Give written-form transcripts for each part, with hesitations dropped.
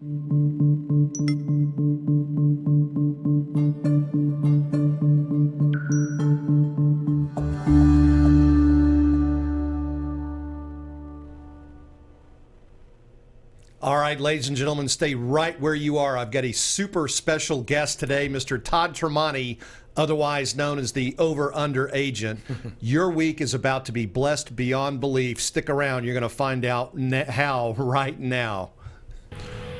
All right, ladies and gentlemen, stay right where you are. I've got a super special guest today, Mr. Todd Tramonte, otherwise known as the over-under agent. Your week is about to be blessed beyond belief. Stick around. You're going to find out how right now.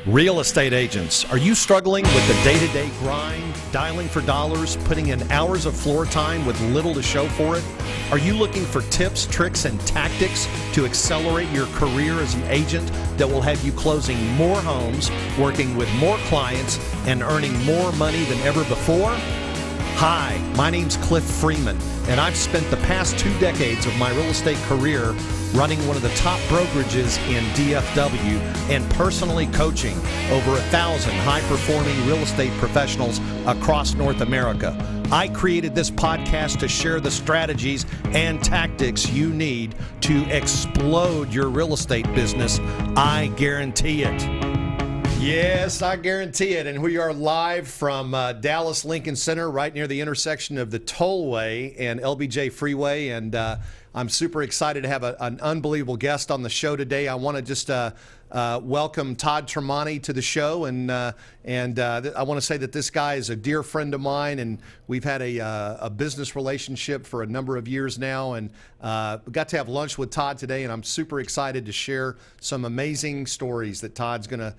Real estate agents, are you struggling with the day-to-day grind, dialing for dollars, putting in hours of floor time with little to show for it? Are you looking for tips, tricks, and tactics to accelerate your career as an agent that will have you closing more homes, working with more clients, and earning more money than ever before? Hi, my name's Cliff Freeman, and I've spent the past 2 decades of my real estate career running one of the top brokerages in DFW and personally coaching over 1,000 high-performing real estate professionals across North America. I created this podcast to share the strategies and tactics you need to explode your real estate business. I guarantee it. Yes, I guarantee it. And we are live from Dallas Lincoln Center, right near the intersection of the Tollway and LBJ Freeway. And I'm super excited to have an unbelievable guest on the show today. I want to just welcome Todd Tramonte to the show. And I want to say that this guy is a dear friend of mine, and we've had a business relationship for a number of years now. And got to have lunch with Todd today, and I'm super excited to share some amazing stories that Todd's going to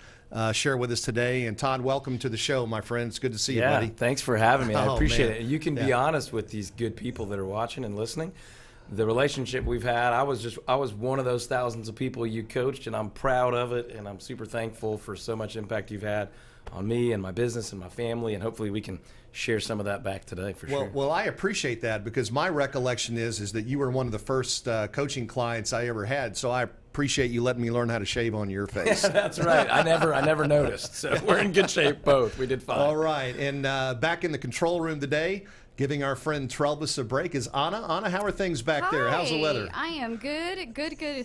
share with us today. And Todd, welcome to the show, my friend. It's good to see you, buddy. Thanks for having me. I appreciate it. You can be Yeah. honest with these good people that are watching and listening. The relationship we've had, I was one of those thousands of people you coached, and I'm proud of it, and I'm super thankful for so much impact you've had on me and my business and my family, and hopefully we can share some of that back today for sure. Well, I appreciate that, because my recollection is that you were one of the first coaching clients I ever had. So I appreciate you letting me learn how to shave on your face. Yeah, that's right. I never noticed. So we're in good shape both. We did fine. All right. And back in the control room today, giving our friend Trelvis a break, is Anna. Anna, how are things back there? How's the weather? I am good.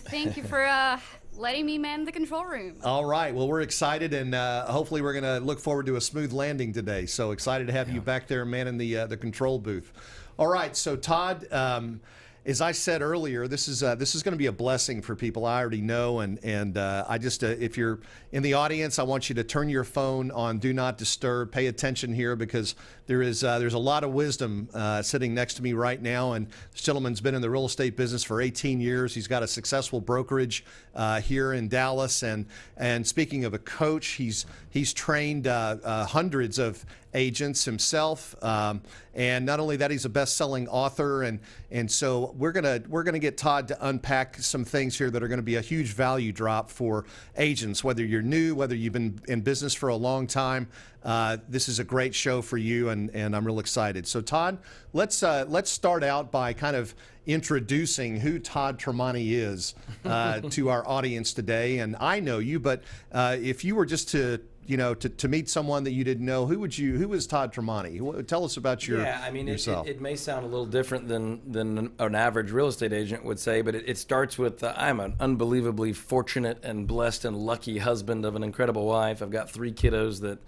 Thank you for letting me man the control room. All right. Well, we're excited, and hopefully we're going to look forward to a smooth landing today. So excited to have you back there manning the control booth. All right. So, Todd, as I said earlier, this is going to be a blessing for people I already know, and I just if you're in the audience, I want you to turn your phone on Do Not Disturb. Pay attention here, because there's a lot of wisdom sitting next to me right now. And this gentleman's been in the real estate business for 18 years. He's got a successful brokerage here in Dallas, and speaking of a coach, he's trained hundreds of agents himself, and not only that, he's a best-selling author, and so we're gonna get Todd to unpack some things here that are going to be a huge value drop for agents, whether you're new, whether you've been in business for a long time. This is a great show for you, and I'm real excited. So, Todd, let's start out by kind of introducing who Todd Tramonte is to our audience today. And I know you, but if you were just to meet someone that you didn't know, who is Todd Tramonte? Tell us about yourself. It may sound a little different than an average real estate agent would say, but it starts with I'm an unbelievably fortunate and blessed and lucky husband of an incredible wife. I've got 3 kiddos that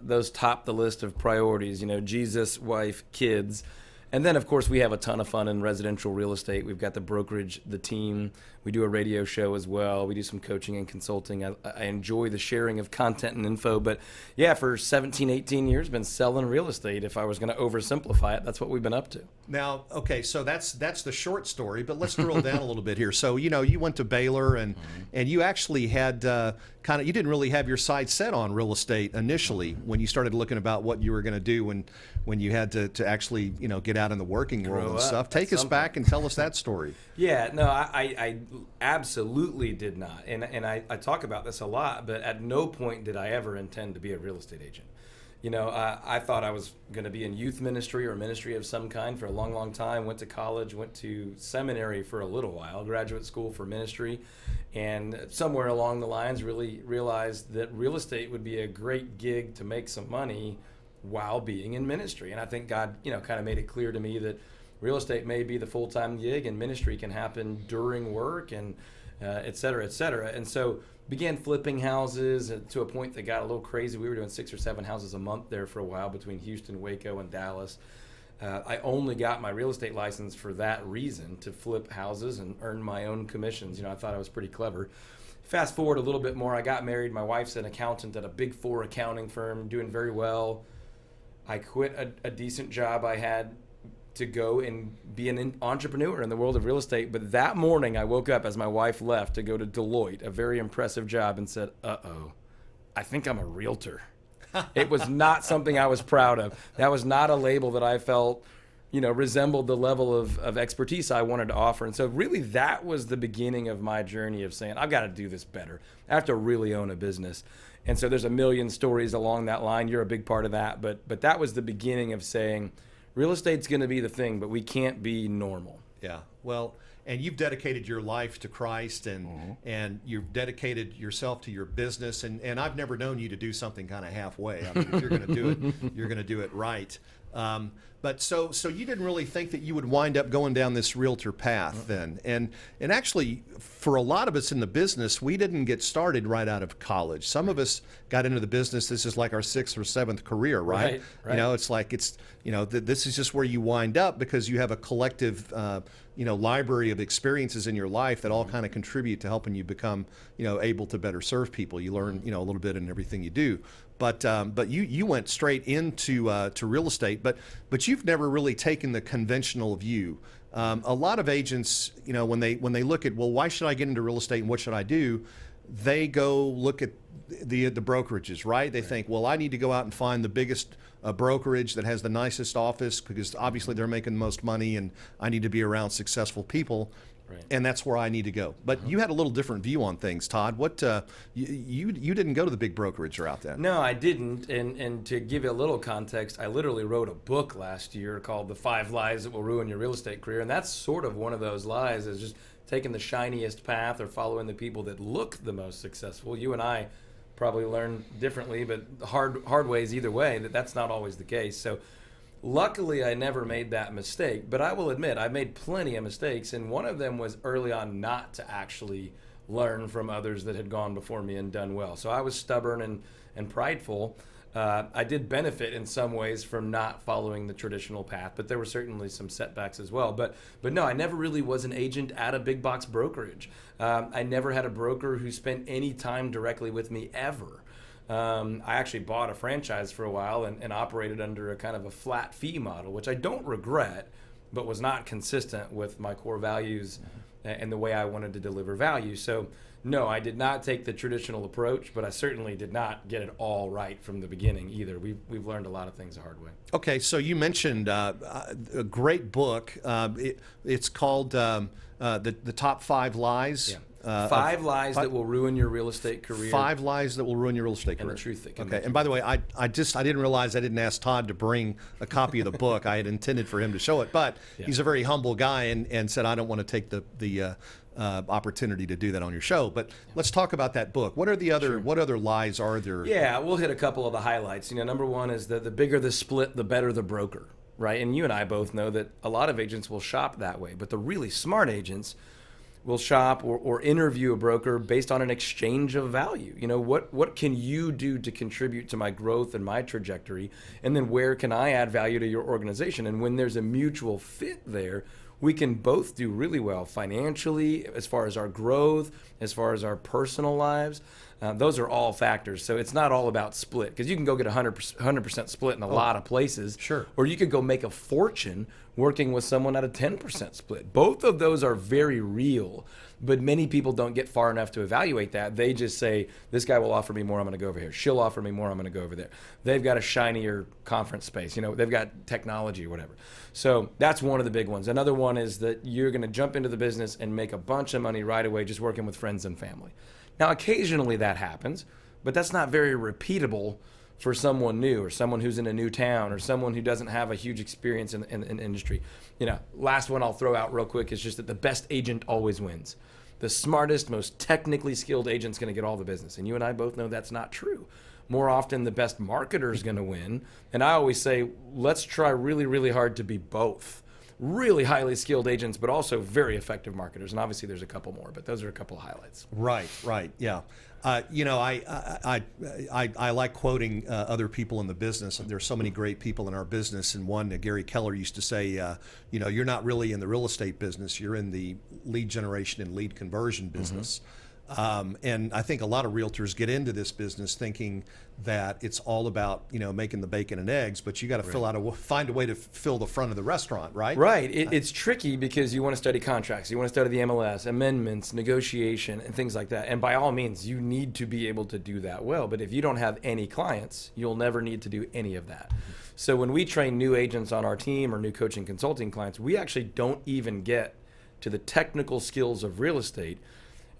those top the list of priorities, Jesus, wife, kids. And then, of course, we have a ton of fun in residential real estate. We've got the brokerage, the team. We do a radio show as well. We do some coaching and consulting. I enjoy the sharing of content and info. But, yeah, for 17, 18 years, been selling real estate. If I was going to oversimplify it, that's what we've been up to. Now, okay, so that's the short story, but let's drill down a little bit here. So, you went to Baylor, and you actually had you didn't really have your sights set on real estate initially when you started looking about what you were going to do when you had to actually, get out in the working world and stuff. Take us back and tell us that story. Yeah, no, I absolutely did not. And I talk about this a lot, but at no point did I ever intend to be a real estate agent. I thought I was going to be in youth ministry or ministry of some kind for a long, long time. Went to college, went to seminary for a little while, graduate school for ministry, and somewhere along the lines really realized that real estate would be a great gig to make some money while being in ministry. And I think God, kind of made it clear to me that real estate may be the full-time gig, and ministry can happen during work, and et cetera, et cetera. And so began flipping houses to a point that got a little crazy. We were doing 6 or 7 houses a month there for a while between Houston, Waco, and Dallas. I only got my real estate license for that reason, to flip houses and earn my own commissions. I thought I was pretty clever. Fast forward a little bit more, I got married. My wife's an accountant at a Big 4 accounting firm, doing very well. I quit a decent job I had to go and be an entrepreneur in the world of real estate. But that morning, I woke up as my wife left to go to Deloitte, a very impressive job, and said, uh-oh, I think I'm a realtor. It was not something I was proud of. That was not a label that I felt resembled the level of expertise I wanted to offer. And so really that was the beginning of my journey of saying, I've got to do this better. I have to really own a business. And so there's a million stories along that line. You're a big part of that. But that was the beginning of saying, real estate's going to be the thing, but we can't be normal. Yeah. Well, and you've dedicated your life to Christ, and you've dedicated yourself to your business. And I've never known you to do something kind of halfway. I mean, if you're going to do it, you're going to do it right. But so you didn't really think that you would wind up going down this realtor path then. And actually, for a lot of us in the business, we didn't get started right out of college. Some of us got into the business. This is like our 6th or 7th career, right? It's like this is just where you wind up because you have a collective library of experiences in your life that all kind of contribute to helping you become able to better serve people. You learn a little bit in everything you do. But you went straight into to real estate, but you've never really taken the conventional view. A lot of agents, when they look at, well, why should I get into real estate and what should I do? They go look at the brokerages, right? They think, well, I need to go out and find the biggest brokerage that has the nicest office because obviously they're making the most money, and I need to be around successful people. Right. And that's where I need to go. But you had a little different view on things, Todd. What you didn't go to the big brokerage route then? No, I didn't. And to give you a little context, I literally wrote a book last year called The 5 Lies That Will Ruin Your Real Estate Career. And that's sort of one of those lies, is just taking the shiniest path or following the people that look the most successful. You and I probably learn differently, but hard ways either way, that's not always the case. So luckily, I never made that mistake, but I will admit I made plenty of mistakes, and one of them was early on not to actually learn from others that had gone before me and done well. So I was stubborn and prideful. I did benefit in some ways from not following the traditional path, but there were certainly some setbacks as well. But no, I never really was an agent at a big box brokerage. I never had a broker who spent any time directly with me ever. I actually bought a franchise for a while and operated under a kind of a flat fee model, which I don't regret, but was not consistent with my core values and the way I wanted to deliver value. So no, I did not take the traditional approach, but I certainly did not get it all right from the beginning either. We've learned a lot of things the hard way. Okay, so you mentioned a great book. It's called the Top 5 Lies. Yeah. 5 lies that will ruin your real estate career. 5 lies that will ruin your real estate career. And the truth that can. Okay. And by the way, I didn't realize I didn't ask Todd to bring a copy of the book. I had intended for him to show it, but he's a very humble guy and said I don't want to take the opportunity to do that on your show. But let's talk about that book. What are the other What other lies are there? Yeah, we'll hit a couple of the highlights. Number one is that the bigger the split, the better the broker, right? And you and I both know that a lot of agents will shop that way, but the really smart agents will shop or interview a broker based on an exchange of value. What can you do to contribute to my growth and my trajectory? And then where can I add value to your organization? And when there's a mutual fit there, we can both do really well financially, as far as our growth, as far as our personal lives. Those are all factors. So it's not all about split, because you can go get 100% split in a lot of places. Sure. Or you could go make a fortune working with someone at a 10% split. Both of those are very real, but many people don't get far enough to evaluate that. They just say, this guy will offer me more, I'm going to go over here. She'll offer me more, I'm going to go over there. They've got a shinier conference space. They've got technology or whatever. So that's one of the big ones. Another one is that you're going to jump into the business and make a bunch of money right away just working with friends and family. Now, occasionally that happens, but that's not very repeatable for someone new or someone who's in a new town or someone who doesn't have a huge experience in the industry. Last one I'll throw out real quick is just that the best agent always wins. The smartest, most technically skilled agent's going to get all the business. And you and I both know that's not true. More often, the best marketer is going to win. And I always say, let's try really, really hard to be both. really highly skilled agents, but also very effective marketers. And obviously there's a couple more, but those are a couple of highlights. Right, yeah. I like quoting other people in the business. There's so many great people in our business, and one, Gary Keller, used to say, you're not really in the real estate business, you're in the lead generation and lead conversion business. And I think a lot of realtors get into this business thinking that it's all about making the bacon and eggs, but you got to find a way to fill the front of the restaurant, right? Right. It's tricky because you want to study contracts, you want to study the MLS, amendments, negotiation, and things like that. And by all means, you need to be able to do that well. But if you don't have any clients, you'll never need to do any of that. So when we train new agents on our team or new coaching consulting clients, we actually don't even get to the technical skills of real estate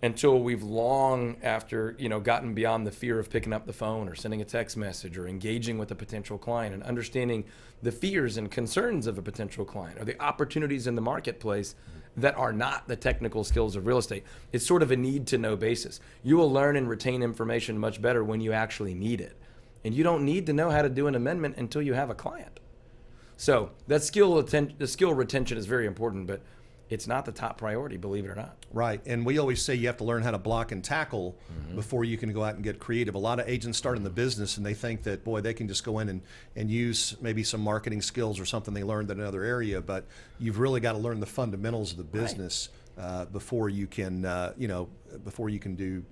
until we've long after gotten beyond the fear of picking up the phone or sending a text message or engaging with a potential client and understanding the fears and concerns of a potential client or the opportunities in the marketplace that are not the technical skills of real estate. It's sort of a need to know basis. You will learn and retain information much better when you actually need it. And you don't need to know how to do an amendment until you have a client. So that the skill retention is very important, but it's not the top priority, believe it or not. Right. And we always say you have to learn how to block and tackle before you can go out and get creative. A lot of agents start in the business and they think that, boy, they can just go in and use maybe some marketing skills or something they learned in another area. But you've really got to learn the fundamentals of the business before you can, before you can do,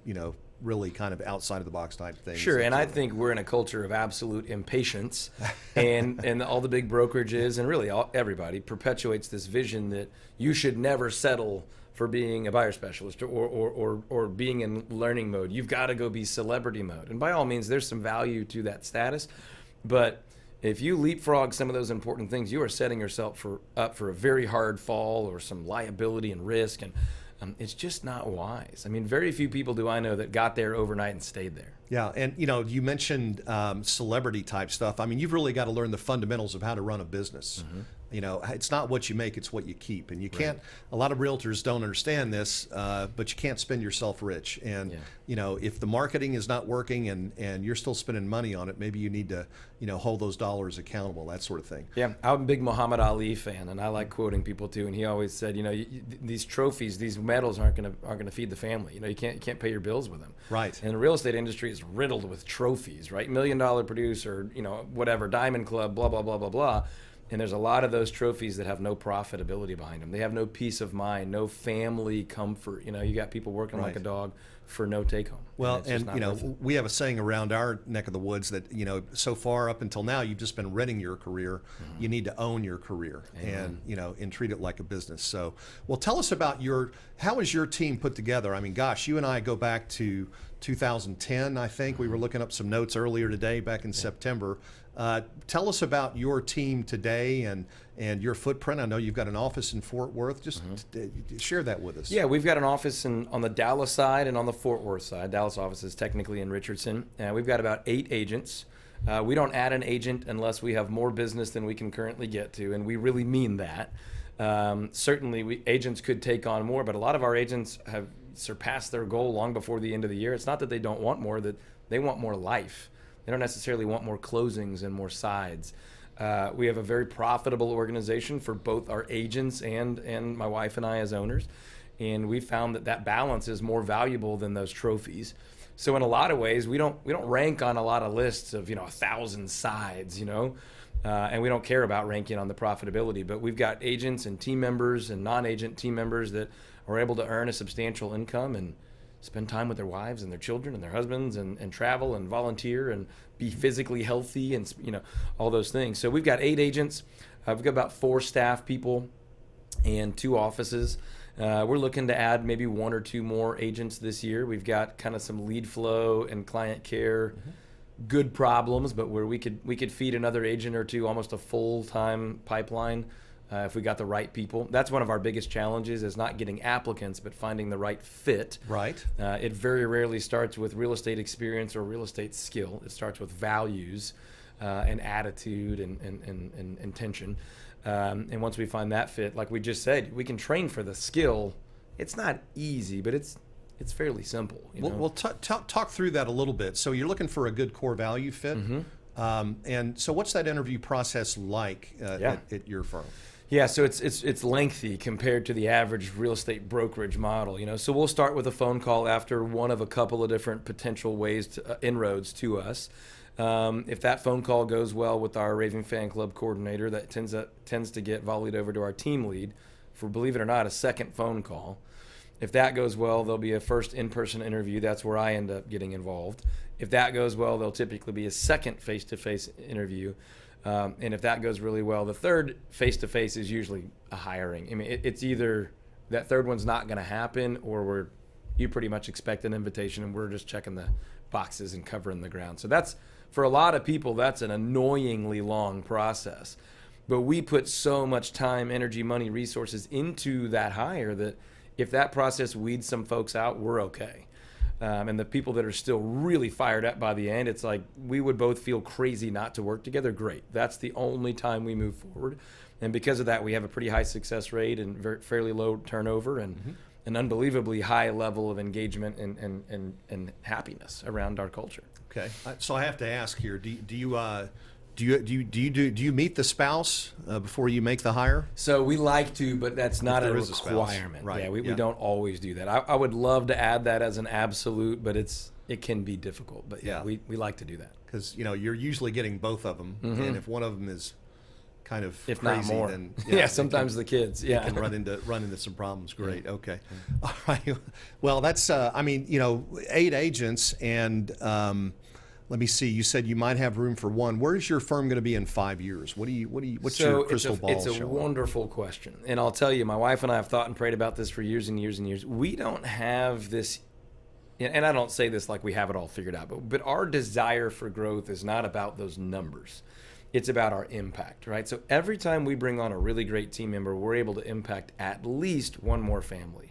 really kind of outside of the box type things. Sure, and I think we're in a culture of absolute impatience, and all the big brokerages and really everybody perpetuates this vision that you should never settle for being a buyer specialist or being in learning mode. You've got to go be celebrity mode. And by all means, there's some value to that status, but if you leapfrog some of those important things, you are setting yourself up for a very hard fall or some liability and risk, and it's just not wise. I mean, very few people do I know that got there overnight and stayed there. Yeah, and you mentioned celebrity type stuff. I mean, you've really got to learn the fundamentals of how to run a business. It's not what you make, it's what you keep. And you can't, a lot of realtors don't understand this, but you can't spend yourself rich. And, if the marketing is not working and you're still spending money on it, maybe you need to, hold those dollars accountable, that sort of thing. Yeah, I'm a big Muhammad Ali fan, and I like quoting people too. And he always said, these trophies, these medals aren't gonna feed the family. You can't pay your bills with them. Right. And the real estate industry is riddled with trophies, right? $1 million producer, whatever, Diamond Club, blah, blah, blah, blah, blah. And there's a lot of those trophies that have no profitability behind them. They have no peace of mind, no family comfort. You got people working like a dog for no take home. Well, and we have a saying around our neck of the woods that, so far up until now, you've just been renting your career. You need to own your career and treat it like a business. So, well, tell us about how is your team put together? I mean, gosh, you and I go back to 2010, I think. We were looking up some notes earlier today, back in September. Tell us about your team today and your footprint. I know you've got an office in Fort Worth. Just share that with us. Yeah, we've got an office on the Dallas side and on the Fort Worth side. Dallas office is technically in Richardson. We've got about 8 agents. We don't add an agent unless we have more business than we can currently get to, and we really mean that. Certainly, agents could take on more, but a lot of our agents have surpassed their goal long before the end of the year. It's not that they don't want more, that they want more life. They don't necessarily want more closings and more sides. We have a very profitable organization for both our agents and my wife and I as owners. And we found that balance is more valuable than those trophies. So in a lot of ways, we don't rank on a lot of lists of 1,000 sides, and we don't care about ranking on the profitability. But we've got agents and team members and non-agent team members that are able to earn a substantial income and spend time with their wives and their children and their husbands and travel and volunteer and be physically healthy and all those things. So we've got 8 agents. We've got about 4 staff people and 2 offices. We're looking to add maybe 1 or 2 more agents this year. We've got kind of some lead flow and client care good problems, but where we could feed another agent or 2 almost a full-time pipeline if we got the right people. That's one of our biggest challenges, is not getting applicants, but finding the right fit. Right. It very rarely starts with real estate experience or real estate skill. It starts with values and attitude and intention. And once we find that fit, like we just said, we can train for the skill. It's not easy, but it's fairly simple. Well, talk through that a little bit. So you're looking for a good core value fit. And so what's that interview process like at your firm? Yeah, so it's lengthy compared to the average real estate brokerage model, So we'll start with a phone call after one of a couple of different potential ways to inroads to us. If that phone call goes well with our Raving Fan Club coordinator, that tends to get volleyed over to our team lead for, believe it or not, a second phone call. If that goes well, there'll be a first in-person interview. That's where I end up getting involved. If that goes well, there'll typically be a second face-to-face interview. And if that goes really well, the third face-to-face is usually a hiring. I mean, it's either that third one's not going to happen, or you pretty much expect an invitation and we're just checking the boxes and covering the ground. So that's, for a lot of people, that's an annoyingly long process. But we put so much time, energy, money, resources into that hire that if that process weeds some folks out, we're okay. And the people that are still really fired up by the end, it's like we would both feel crazy not to work together. Great. That's the only time we move forward. And because of that, we have a pretty high success rate and fairly low turnover and an unbelievably high level of engagement and happiness around our culture. Okay. So I have to ask here, do you meet the spouse before you make the hire? So we like to, but that's not a there is a spouse. requirement. Right. Yeah, we don't always do that. I would love to add that as an absolute, but it can be difficult. But yeah, we like to do that. Because you're usually getting both of them, and if one of them is kind of if crazy, not more, then sometimes the kids can run into some problems. Great. Okay. All right. Well, that's 8 agents and. Let me see. You said you might have room for one. Where is your firm going to be in 5 years? What's your crystal ball It's a showing? wonderful question. And I'll tell you, my wife and I have thought and prayed about this for years and years and years. We don't have this, and I don't say this like we have it all figured out, but our desire for growth is not about those numbers. It's about our impact, right? So every time we bring on a really great team member, we're able to impact at least one more family.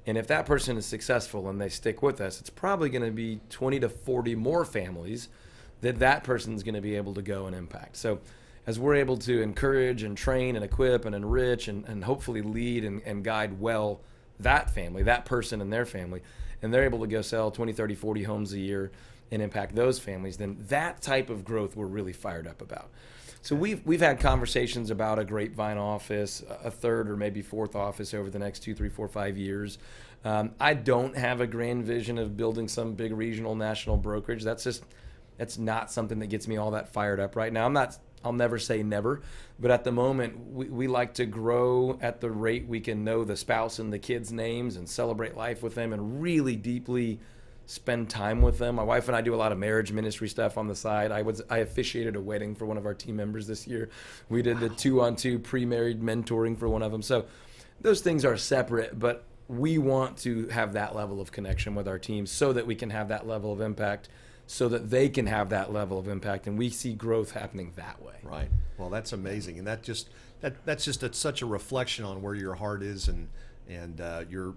And if that person is successful and they stick with us, it's probably going to be 20 to 40 more families that person's going to be able to go and impact. So as we're able to encourage and train and equip and enrich and hopefully lead and guide well that family, that person and their family, and they're able to go sell 20, 30, 40 homes a year and impact those families, then that type of growth we're really fired up about. So we've had conversations about a grapevine office, a third or maybe fourth office over the next 2, 3, 4, 5 years. I don't have a grand vision of building some big regional national brokerage. That's not something that gets me all that fired up right now. I'll never say never, but at the moment we like to grow at the rate we can know the spouse and the kids' names and celebrate life with them and really deeply spend time with them. My wife and I do a lot of marriage ministry stuff on the side. I officiated a wedding for one of our team members this year. We did the 2-on-2 pre-married mentoring for one of them. So those things are separate, but we want to have that level of connection with our team so that we can have that level of impact, so that they can have that level of impact, and we see growth happening that way. Right. Well, that's amazing, and that's just such a reflection on where your heart is and your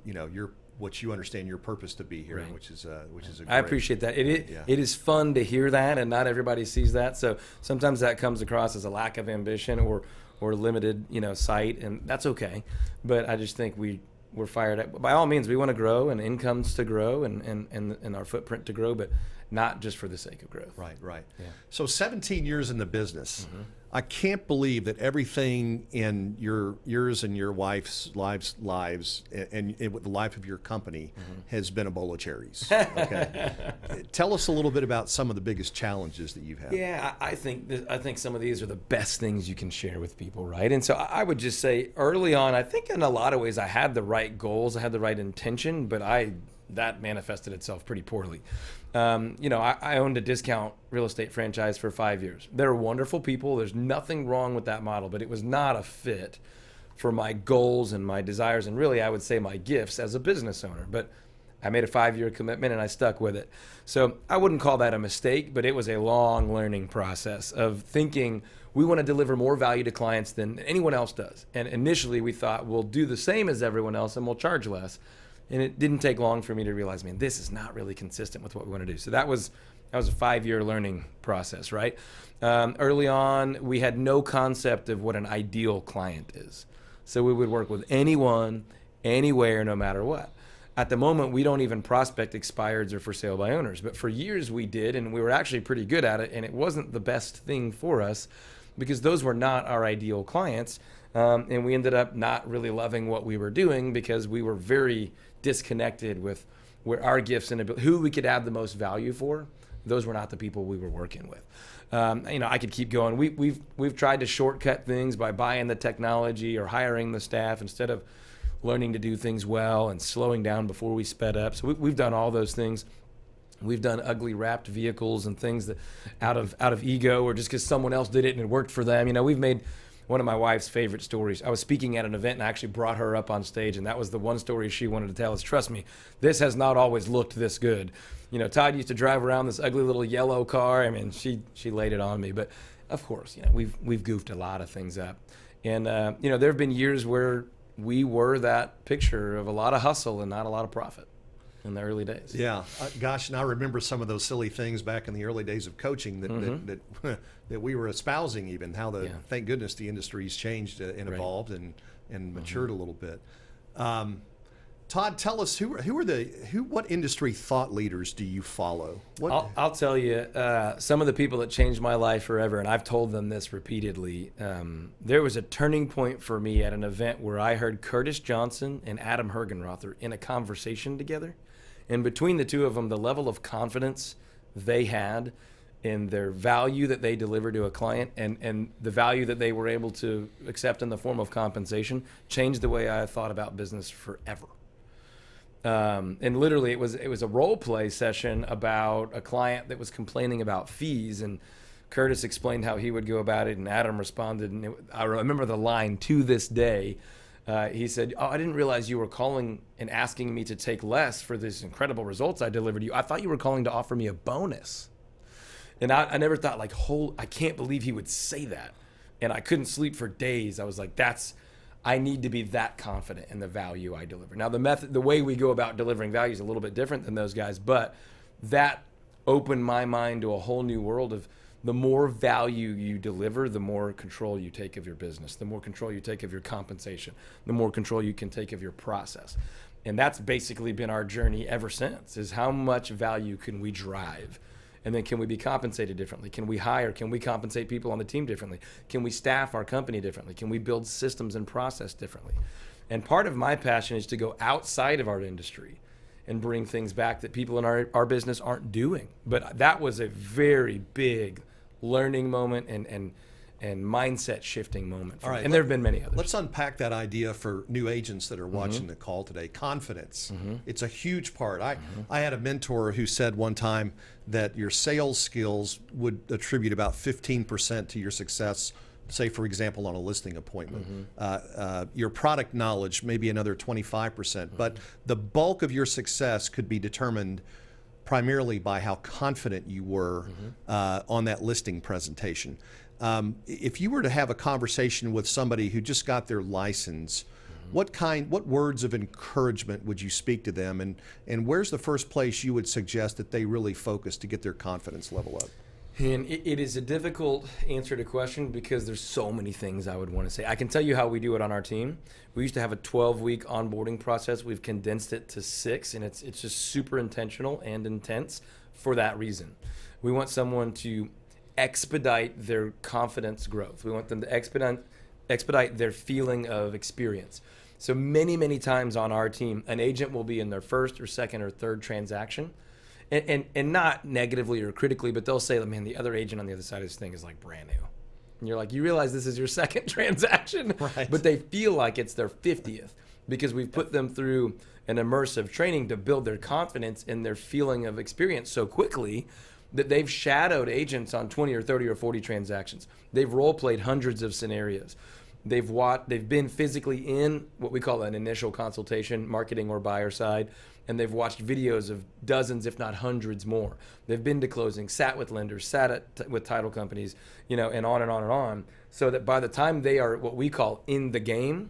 what you understand your purpose to be here, right. which is a great, I appreciate that. It is fun to hear that, and not everybody sees that. So sometimes that comes across as a lack of ambition or limited sight, and that's okay. But I just think we're fired up. By all means, we want to grow and incomes to grow and our footprint to grow, but not just for the sake of growth. Right. Yeah. So 17 years in the business. Mm-hmm. I can't believe that everything in yours and your wife's lives and with the life of your company has been a bowl of cherries. Okay. Tell us a little bit about some of the biggest challenges that you've had. Yeah, I think some of these are the best things you can share with people, right? And so I would just say early on, I think in a lot of ways I had the right goals, I had the right intention, but that manifested itself pretty poorly. I owned a discount real estate franchise for 5 years. They're wonderful people. There's nothing wrong with that model, but it was not a fit for my goals and my desires, and really I would say my gifts as a business owner. But I made a 5-year commitment and I stuck with it. So I wouldn't call that a mistake, but it was a long learning process of thinking we want to deliver more value to clients than anyone else does. And initially we thought we'll do the same as everyone else and we'll charge less. And it didn't take long for me to realize, man, this is not really consistent with what we want to do. So that was a 5-year learning process, right? Early on, we had no concept of what an ideal client is. So we would work with anyone, anywhere, no matter what. At the moment, we don't even prospect expireds or for sale by owners. But for years we did, and we were actually pretty good at it, and it wasn't the best thing for us because those were not our ideal clients. And we ended up not really loving what we were doing because we were very disconnected with where our gifts and who we could add the most value for. Those were not the people we were working with. I could keep going. We've tried to shortcut things by buying the technology or hiring the staff instead of learning to do things well and slowing down before we sped up. So we've done all those things. We've done ugly wrapped vehicles and things that out of ego or just because someone else did it and it worked for them. We've made one of my wife's favorite stories. I was speaking at an event and I actually brought her up on stage, and that was the one story she wanted to tell is, trust me, this has not always looked this good. Todd used to drive around this ugly little yellow car. She laid it on me, but of course, we've goofed a lot of things up. And, there have been years where we were that picture of a lot of hustle and not a lot of profit in the early days. Yeah, gosh, and I remember some of those silly things back in the early days of coaching that we were espousing. Even how thank goodness the industry's changed and evolved and matured a little bit. Todd, tell us what industry thought leaders do you follow? I'll tell you some of the people that changed my life forever, and I've told them this repeatedly. There was a turning point for me at an event where I heard Curtis Johnson and Adam Hergenrother in a conversation together. And between the two of them, the level of confidence they had in their value that they delivered to a client and the value that they were able to accept in the form of compensation changed the way I thought about business forever. And literally it was a role play session about a client that was complaining about fees, and Curtis explained how he would go about it, and Adam responded, and I remember the line to this day. He said, "Oh, I didn't realize you were calling and asking me to take less for these incredible results I delivered you. I thought you were calling to offer me a bonus." And I never thought I can't believe he would say that. And I couldn't sleep for days. I was like, I need to be that confident in the value I deliver. Now the way we go about delivering value is a little bit different than those guys, but that opened my mind to a whole new world of the more value you deliver, the more control you take of your business, the more control you take of your compensation, the more control you can take of your process. And that's basically been our journey ever since, is how much value can we drive? And then can we be compensated differently? Can we hire? Can we compensate people on the team differently? Can we staff our company differently? Can we build systems and process differently? And part of my passion is to go outside of our industry and bring things back that people in our business aren't doing. But that was a very big learning moment and mindset shifting moment for me. And there have been many others. Let's unpack that idea for new agents that are watching the call today. Confidence. It's a huge part. I had a mentor who said one time that your sales skills would attribute about 15% to your success, say, for example, on a listing appointment. Your product knowledge, maybe another 25%. But the bulk of your success could be determined primarily by how confident you were on that listing presentation. If you were to have a conversation with somebody who just got their license, what words of encouragement would you speak to them, and where's the first place you would suggest that they really focus to get their confidence level up? And it is a difficult answer to question because there's so many things I would want to say. I can tell you how we do it on our team. We used to have a 12-week onboarding process. We've condensed it to 6, and it's just super intentional and intense for that reason. We want someone to expedite their confidence growth. We want them to expedite their feeling of experience. So many times on our team, an agent will be in their first or second or third transaction. And not negatively or critically, but they'll say, man, the other agent on the other side of this thing is like brand new. And you're like, you realize this is your second transaction, right? But they feel like it's their 50th because we've put them through an immersive training to build their confidence in their feeling of experience so quickly that they've shadowed agents on 20 or 30 or 40 transactions. They've role-played hundreds of scenarios. They've been physically in what we call an initial consultation, marketing or buyer side, and they've watched videos of dozens, if not hundreds more. They've been to closing, sat with lenders, with title companies, and on and on and on, so that by the time they are what we call in the game,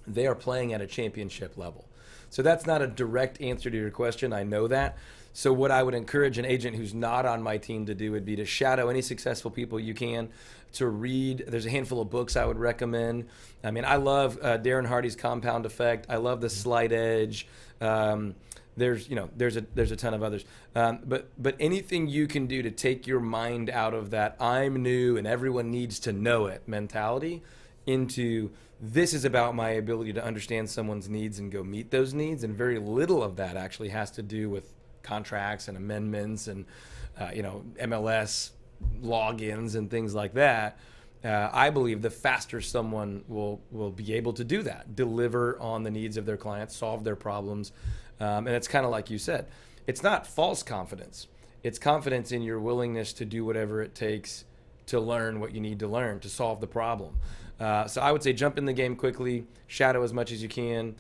they are playing at a championship level. So that's not a direct answer to your question. I know that. So what I would encourage an agent who's not on my team to do would be to shadow any successful people you can, to read. There's a handful of books I would recommend. I mean, I love Darren Hardy's Compound Effect. I love The Slight Edge. There's a ton of others. But anything you can do to take your mind out of that I'm new and everyone needs to know it mentality into This is about my ability to understand someone's needs and go meet those needs, and very little of that actually has to do with contracts and amendments and MLS logins and things like that. I believe the faster someone will be able to do that, deliver on the needs of their clients, solve their problems, and it's kind of like you said, it's not false confidence. It's confidence in your willingness to do whatever it takes to learn what you need to learn to solve the problem. So I would say jump in the game quickly, shadow as much as you can,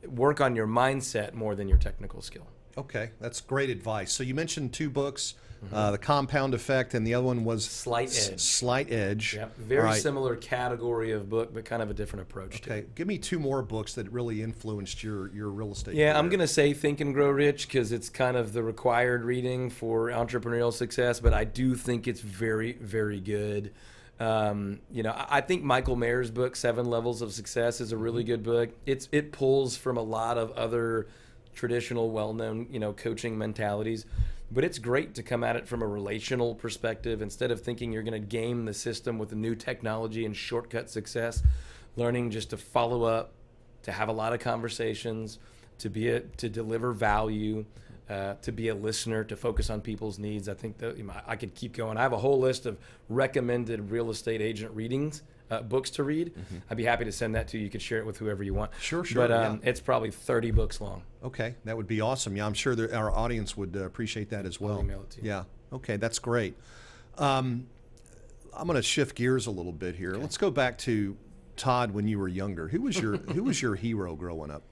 work on your mindset more than your technical skill. Okay, that's great advice. So you mentioned 2 books, The Compound Effect, and the other one was Slight Edge. Slight Edge. Yep. Very similar category of book, but kind of a different approach to it. Okay, give me 2 more books that really influenced your real estate Yeah, career. I'm going to say Think and Grow Rich because it's kind of the required reading for entrepreneurial success, but I do think it's very, very good. I think Michael Mayer's book, 7 Levels of Success, is a really good book. It pulls from a lot of other traditional, well-known, coaching mentalities, but it's great to come at it from a relational perspective instead of thinking you're going to game the system with a new technology and shortcut success. Learning just to follow up, to have a lot of conversations, to deliver value, to be a listener, to focus on people's needs. I think that I could keep going. I have a whole list of recommended real estate agent readings, books to read. I'd be happy to send that to you. You could share it with whoever you want. Sure. But it's probably 30 books long. Okay, that would be awesome. Yeah, I'm sure our audience would appreciate that as well. I'll email it to you. Yeah. Okay, that's great. I'm going to shift gears a little bit here. Okay. Let's go back to Todd when you were younger. Who was your hero growing up?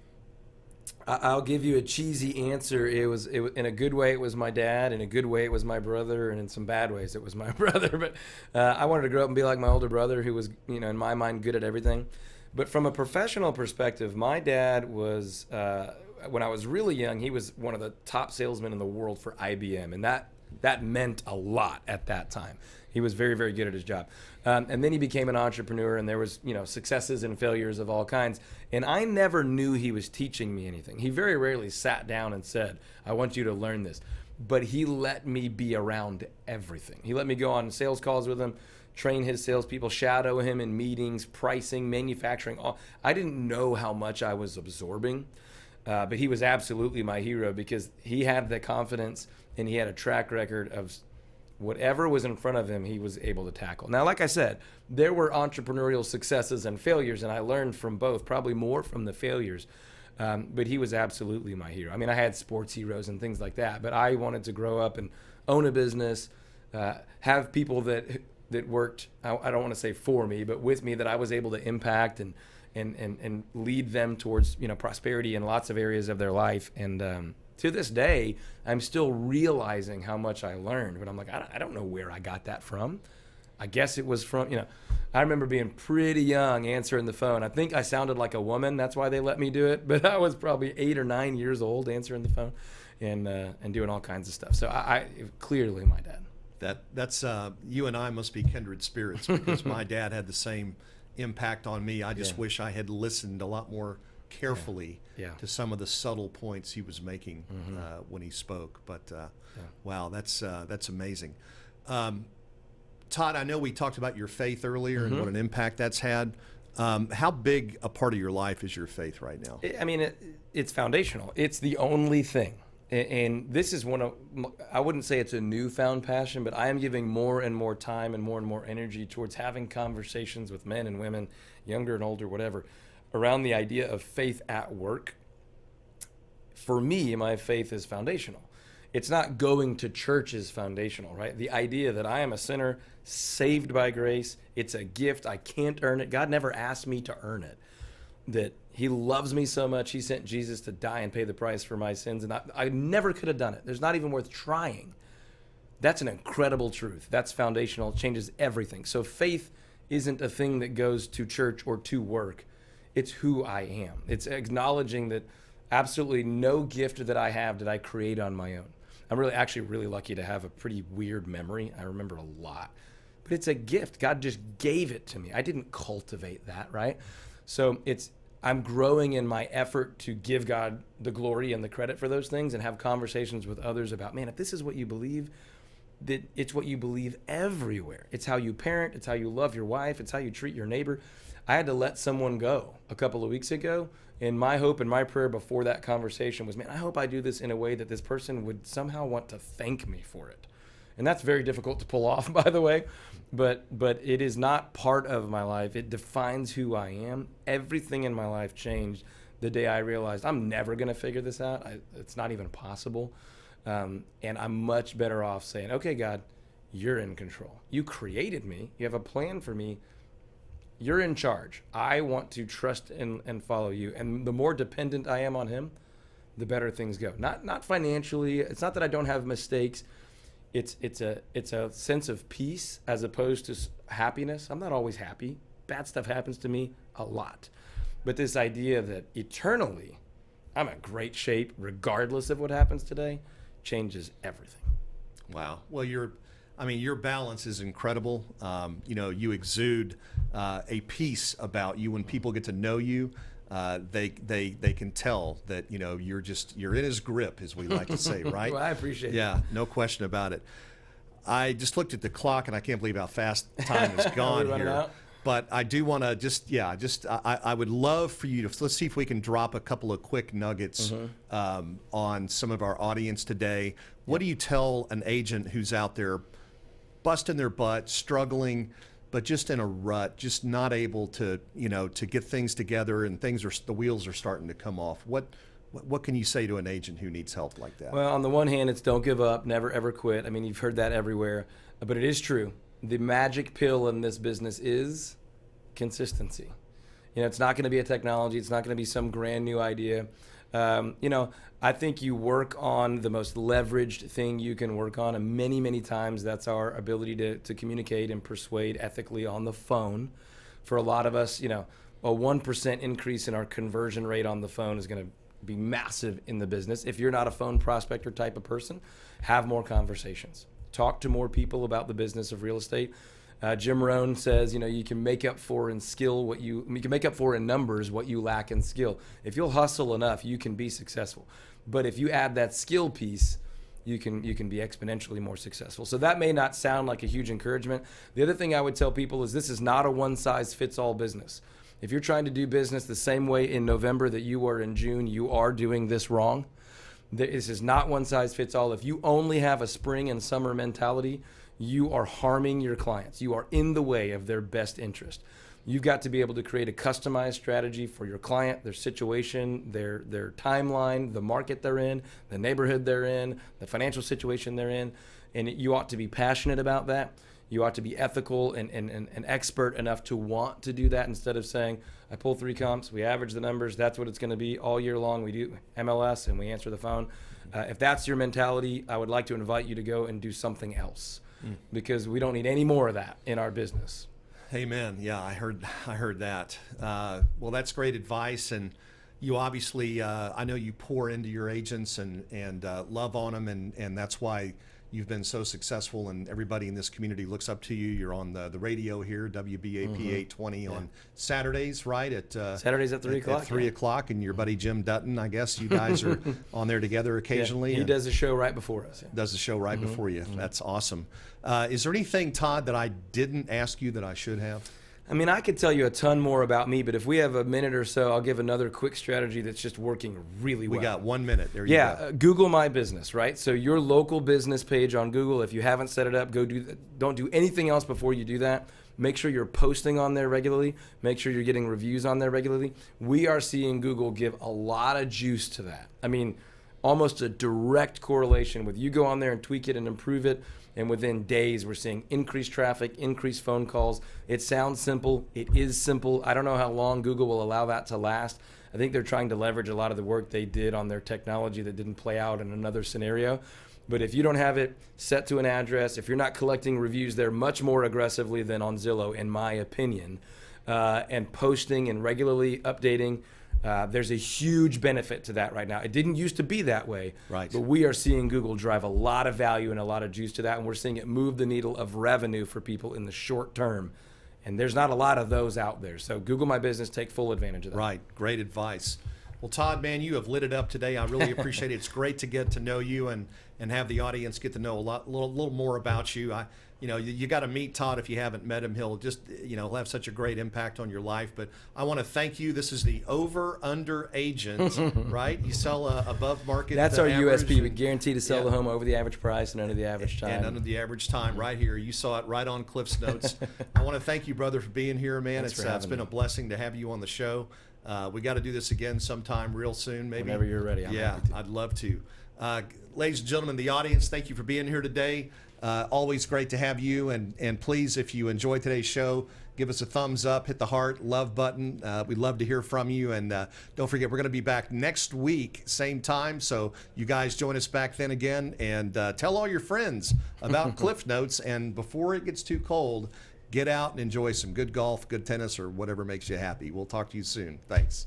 I'll give you a cheesy answer. It was in a good way, it was my dad. In a good way, it was my brother. And in some bad ways, it was my brother. But I wanted to grow up and be like my older brother, who was, in my mind, good at everything. But from a professional perspective, my dad was, when I was really young, he was one of the top salesmen in the world for IBM. And that meant a lot at that time. He was very, very good at his job. And then he became an entrepreneur, and there was, successes and failures of all kinds. And I never knew he was teaching me anything. He very rarely sat down and said, I want you to learn this. But he let me be around everything. He let me go on sales calls with him, train his salespeople, shadow him in meetings, pricing, manufacturing. I didn't know how much I was absorbing, but he was absolutely my hero because he had the confidence and he had a track record of whatever was in front of him, he was able to tackle. Now, like I said, there were entrepreneurial successes and failures, and I learned from both, probably more from the failures. But he was absolutely my hero. I mean, I had sports heroes and things like that, but I wanted to grow up and own a business, have people that worked, I don't want to say for me, but with me, that I was able to impact and lead them towards, prosperity in lots of areas of their life. And to this day, I'm still realizing how much I learned, but I'm like, I don't know where I got that from. I guess it was from, I remember being pretty young answering the phone. I think I sounded like a woman. That's why they let me do it. But I was probably 8 or 9 years old answering the phone and doing all kinds of stuff. So I clearly my dad. That's you and I must be kindred spirits because my dad had the same impact on me. I just wish I had listened a lot more carefully to some of the subtle points he was making when he spoke. But wow, that's amazing. Todd, I know we talked about your faith earlier and what an impact that's had. How big a part of your life is your faith right now? I mean, it's foundational. It's the only thing. And this is one of, I wouldn't say it's a newfound passion, but I am giving more and more time and more energy towards having conversations with men and women, younger and older, whatever, around the idea of faith at work. For me, my faith is foundational. It's not going to church is foundational, right? The idea that I am a sinner saved by grace, it's a gift, I can't earn it. God never asked me to earn it. That he loves me so much, he sent Jesus to die and pay the price for my sins, and I never could have done it. There's not even worth trying. That's an incredible truth. That's foundational. It changes everything. So faith isn't a thing that goes to church or to work. It's who I am. It's acknowledging that absolutely no gift that I have did I create on my own. I'm really lucky to have a pretty weird memory. I remember a lot. But it's a gift. God just gave it to me. I didn't cultivate that, right? So I'm growing in my effort to give God the glory and the credit for those things and have conversations with others about, man, if this is what you believe, that it's what you believe everywhere. It's how you parent. It's how you love your wife. It's how you treat your neighbor. I had to let someone go a couple of weeks ago. And my hope and my prayer before that conversation was, man, I hope I do this in a way that this person would somehow want to thank me for it. And that's very difficult to pull off, by the way. But it is not part of my life. It defines who I am. Everything in my life changed the day I realized I'm never going to figure this out. It's not even possible. And I'm much better off saying, okay, God, you're in control. You created me. You have a plan for me. You're in charge. I want to trust and follow you. And the more dependent I am on him, the better things go. Not financially. It's not that I don't have mistakes. It's a sense of peace as opposed to happiness. I'm not always happy. Bad stuff happens to me a lot. But this idea that eternally I'm in great shape regardless of what happens today changes everything. Wow. Well, your balance is incredible. You exude a peace about you. When people get to know you, they can tell that you're in his grip, as we like to say, right? Well, I appreciate it. Yeah, no question about it. I just looked at the clock and I can't believe how fast time has gone here. Out? But I do want to I would love for you to, let's see if we can drop a couple of quick nuggets on some of our audience today. What do you tell an agent who's out there busting their butt, struggling, but just in a rut, just not able to get things together, and the wheels are starting to come off? What can you say to an agent who needs help like that? Well, on the one hand, it's don't give up, never ever quit. I mean, you've heard that everywhere, but it is true. The magic pill in this business is consistency. It's not going to be a technology. It's not going to be some brand new idea. I think you work on the most leveraged thing you can work on, and many, many times that's our ability to communicate and persuade ethically on the phone. For a lot of us, a 1% increase in our conversion rate on the phone is going to be massive in the business. If you're not a phone prospector type of person, have more conversations. Talk to more people about the business of real estate. Jim Rohn says, you can make up for in skill you can make up for in numbers what you lack in skill. If you'll hustle enough, you can be successful. But if you add that skill piece, you can be exponentially more successful. So that may not sound like a huge encouragement. The other thing I would tell people is this is not a one-size-fits-all business. If you're trying to do business the same way in November that you were in June, you are doing this wrong. This is not one size fits all. If you only have a spring and summer mentality, you are harming your clients. You are in the way of their best interest. You've got to be able to create a customized strategy for your client, their situation, their timeline, the market they're in, the neighborhood they're in, the financial situation they're in. And you ought to be passionate about that. You ought to be ethical and expert enough to want to do that, instead of saying, I pull 3 comps, we average the numbers, that's what it's going to be all year long. We do MLS and we answer the phone. If that's your mentality, I would like to invite you to go and do something else, because we don't need any more of that in our business. Amen. Yeah, I heard that. Well, that's great advice. And you obviously, I know you pour into your agents and love on them, and that's why you've been so successful, and everybody in this community looks up to you. You're on the radio here, WBAP 820 on Saturdays, right? Saturdays at 3 o'clock. At 3 o'clock, and your buddy Jim Dutton, I guess you guys are on there together occasionally. Yeah, he does the show right before us. Yeah. Does the show right before you. That's awesome. Is there anything, Todd, that I didn't ask you that I should have? I mean, I could tell you a ton more about me, but if we have a minute or so, I'll give another quick strategy that's just working really well. We got 1 minute. There you go. Google My Business, right? So your local business page on Google, if you haven't set it up, go do that. Don't do anything else before you do that. Make sure you're posting on there regularly. Make sure you're getting reviews on there regularly. We are seeing Google give a lot of juice to that. I mean, almost a direct correlation with you go on there and tweak it and improve it. And within days, we're seeing increased traffic, increased phone calls. It sounds simple. It is simple. I don't know how long Google will allow that to last. I think they're trying to leverage a lot of the work they did on their technology that didn't play out in another scenario. But if you don't have it set to an address, if you're not collecting reviews there much more aggressively than on Zillow, in my opinion, and posting and regularly updating, there's a huge benefit to that right now. It didn't used to be that way, right? But we are seeing Google drive a lot of value and a lot of juice to that, and we're seeing it move the needle of revenue for people in the short term. And there's not a lot of those out there. So Google My Business, take full advantage of that. Right. Great advice. Well, Todd, man, you have lit it up today. I really appreciate it. It's great to get to know you and have the audience get to know a little more about you. You got to meet Todd if you haven't met him. He'll just, he'll have such a great impact on your life. But I want to thank you. This is the over-under agent, right? You sell above market. That's our USP. We and, guarantee to sell the home over the average price and under the average time. And under the average time, right here. You saw it right on Cliff's notes. I want to thank you, brother, for being here, man. It's been a blessing to have you on the show. We got to do this again sometime real soon, maybe. Whenever you're ready. I'd love to. Ladies and gentlemen, the audience, thank you for being here today. Always great to have you. And please, if you enjoyed today's show, give us a thumbs up, hit the heart, love button. We'd love to hear from you. And don't forget, we're going to be back next week, same time. So you guys join us back then again. And tell all your friends about Cliff Notes. And before it gets too cold, get out and enjoy some good golf, good tennis, or whatever makes you happy. We'll talk to you soon. Thanks.